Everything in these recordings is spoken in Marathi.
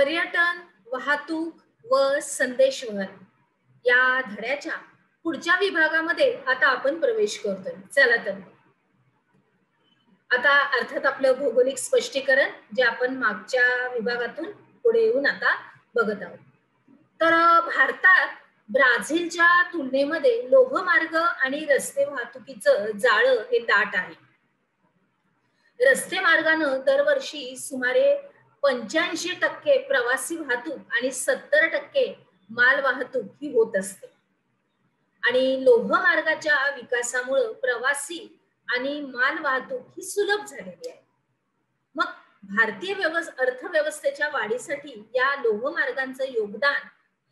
पर्यटन, वाहतूक व संदेशवहन या धड्याच्या पुढच्या विभागामध्ये आता आपण प्रवेश करतोय. चला तर आता अर्थात आपलं भौगोलिक स्पष्टीकरण जे आपण मागच्या विभागातून पुढे येऊन आता बघत आहोत. तर भारतात ब्राझीलच्या तुलनेमध्ये लोहमार्ग आणि रस्ते वाहतुकीचं जाळं हे दाट आहे. रस्ते मार्गानं दरवर्षी सुमारे 85% प्रवासी वाहतूक आणि 70% माल वाहतूक ही होत असते. आणि लोहमार्गाच्या विकासामुळे प्रवासी आणि माल वाहतूक ही सुलभ झालेली आहे. मग भारतीय अर्थव्यवस्थेच्या वाढीसाठी या लोहमार्गांचं योगदान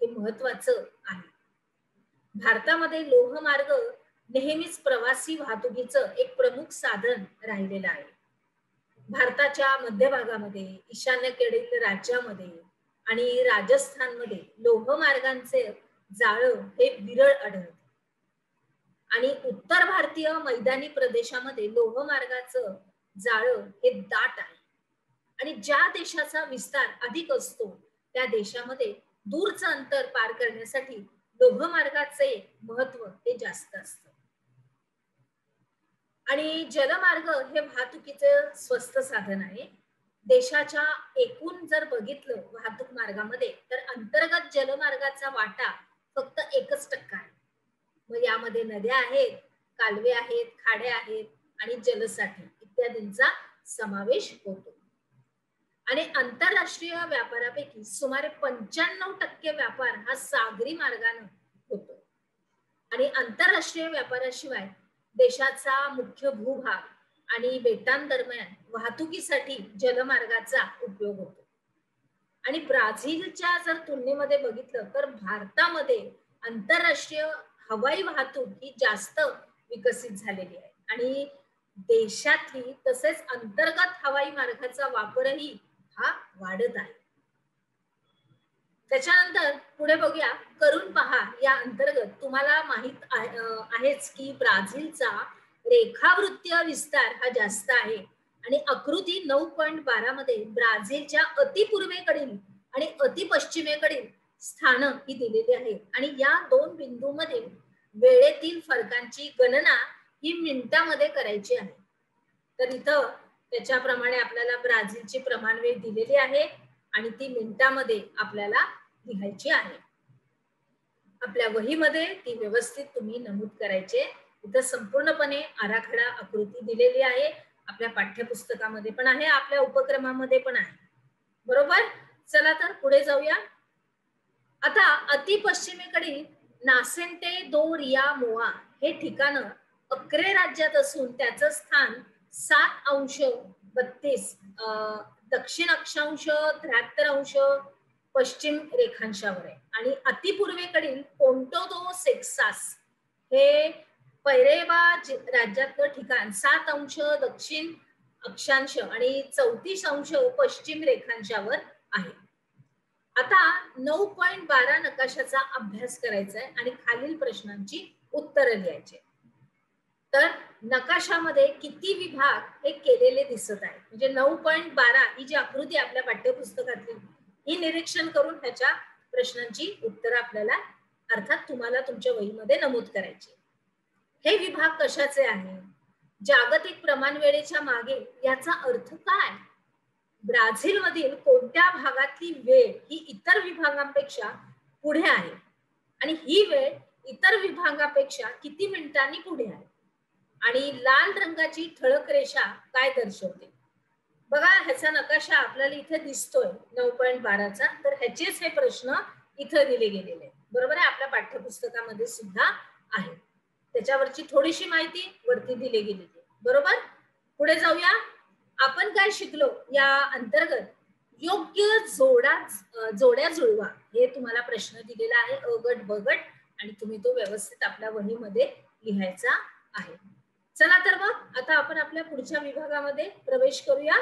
हे महत्वाचं आहे. भारतामध्ये लोहमार्ग नेहमीच प्रवासी वाहतुकीचं एक प्रमुख साधन राहिलेलं आहे. भारताच्या मध्य भागामध्ये, ईशान्येकडील राज्यामध्ये आणि राजस्थानमध्ये लोहमार्गांचे जाळं हे विरळ आढळते. आणि उत्तर भारतीय मैदानी प्रदेशामध्ये लोहमार्गाचं जाळं हे दाट आहे. आणि ज्या देशाचा विस्तार अधिक असतो त्या देशामध्ये दूरचं अंतर पार करण्यासाठी लोहमार्गाचे महत्व हे जास्त असतं. आणि जलमार्ग हे वाहतुकीचे स्वस्त साधन आहे. देशाच्या एकूण जर बघितलं वाहतूक मार्गामध्ये तर अंतर्गत जलमार्गाचा वाटा फक्त 1% आहे. मग यामध्ये नद्या आहेत, कालवे आहेत, खाड्या आहेत आणि जलसाठे इत्यादींचा समावेश होतो. आणि आंतरराष्ट्रीय व्यापारापैकी सुमारे 95% व्यापार हा सागरी मार्गाने होतो. आणि आंतरराष्ट्रीय व्यापाराशिवाय देशाचा मुख्य भूभाग आणि बेटांदरम्यान वाहतुकीसाठी जलमार्गाचा उपयोग होतो. आणि ब्राझीलच्या जर तुलनेमध्ये बघितलं तर भारतामध्ये आंतरराष्ट्रीय हवाई वाहतूक ही जास्त विकसित झालेली आहे. आणि देशातली तसेच अंतर्गत हवाई मार्गाचा वापरही हा वाढत आहे. त्याच्यानंतर पुढे बघूया करून पहा या अंतर्गत तुम्हाला माहित आहेच की ब्राझीलचा रेखावृत्तीय विस्तार हा जास्त आहे. आणि आकृती 9.12 मध्ये ब्राझीलच्या अतिपूर्वेकडील आणि अतिपश्चिमेकडील स्थान ही दिलेली आहे. आणि या दोन बिंदूमध्ये वेळेतील फरकांची गणना ही मिनिटांमध्ये करायची आहे. तर इथं त्याच्याप्रमाणे आपल्याला ब्राझीलची प्रमाण वेळ दिलेली आहे आणि ती मिनिटांमध्ये आपल्याला लिहायची आहे. आपल्या वहीमध्ये ती व्यवस्थित तुम्ही नमूद करायचे. इथं संपूर्णपणे आराखडा आकृती दिलेली आहे. आपल्या पाठ्यपुस्तकामध्ये पण आहे, आपल्या उपक्रमामध्ये पण आहे. बरोबर. चला तर पुढे जाऊया. आता अतिपश्चिमेकडील नासेंटे दो रिया मोआ हे ठिकाण अक्रे राज्यात असून त्याचं स्थान 7°32 दक्षिण अक्षांश 73° पश्चिम रेखांशावर आहे. आणि अतिपूर्वेकडील पोंटो दो सेक्सास हे पैरेबा राज्यातलं ठिकाण 7° दक्षिण अक्षांश आणि 34° पश्चिम रेखांशावर आहे. आता 9.12 नकाशाचा अभ्यास करायचा आहे आणि खालील प्रश्नांची उत्तरं लिहायची. तर नकाशामध्ये किती विभाग हे केलेले दिसत आहे. म्हणजे 9.12 ही जी आकृती आपल्या पाठ्यपुस्तकातली ही निरीक्षण करून त्याच्या प्रश्नांची उत्तरं आपल्याला अर्थात तुम्हाला तुमच्या वहीमध्ये नमूद करायची. हे विभाग कशाचे आहे? जागतिक प्रमाण वेळेच्या मागे याचा अर्थ काय? ब्राझील मधील कोणत्या भागातली वेळ ही इतर विभागांपेक्षा पुढे आहे आणि ही वेळ इतर विभागापेक्षा किती मिनिटांनी पुढे आहे? आणि लाल रंगाची ठळक रेषा काय दर्शवते? बघा ह्याचा नकाशा आपल्याला इथे दिसतोय 9.12चा. तर ह्याचेच हे प्रश्न इथे दिले गेलेले बरोबर आहे. आपल्या पाठ्यपुस्तकामध्ये सुद्धा आहे. त्याच्यावरची थोडीशी माहिती वरती दिली गेलेली बरोबर. पुढे जाऊया. आपण काय शिकलो या अंतर्गत? योग्य जोड्या जुळवा हे तुम्हाला प्रश्न दिलेला आहे अ गट ब गट आणि तुम्ही तो व्यवस्थित आपल्या वहीमध्ये लिहायचा आहे. चला तर मग आता आपण आपल्या पुढच्या विभागामध्ये प्रवेश करूया.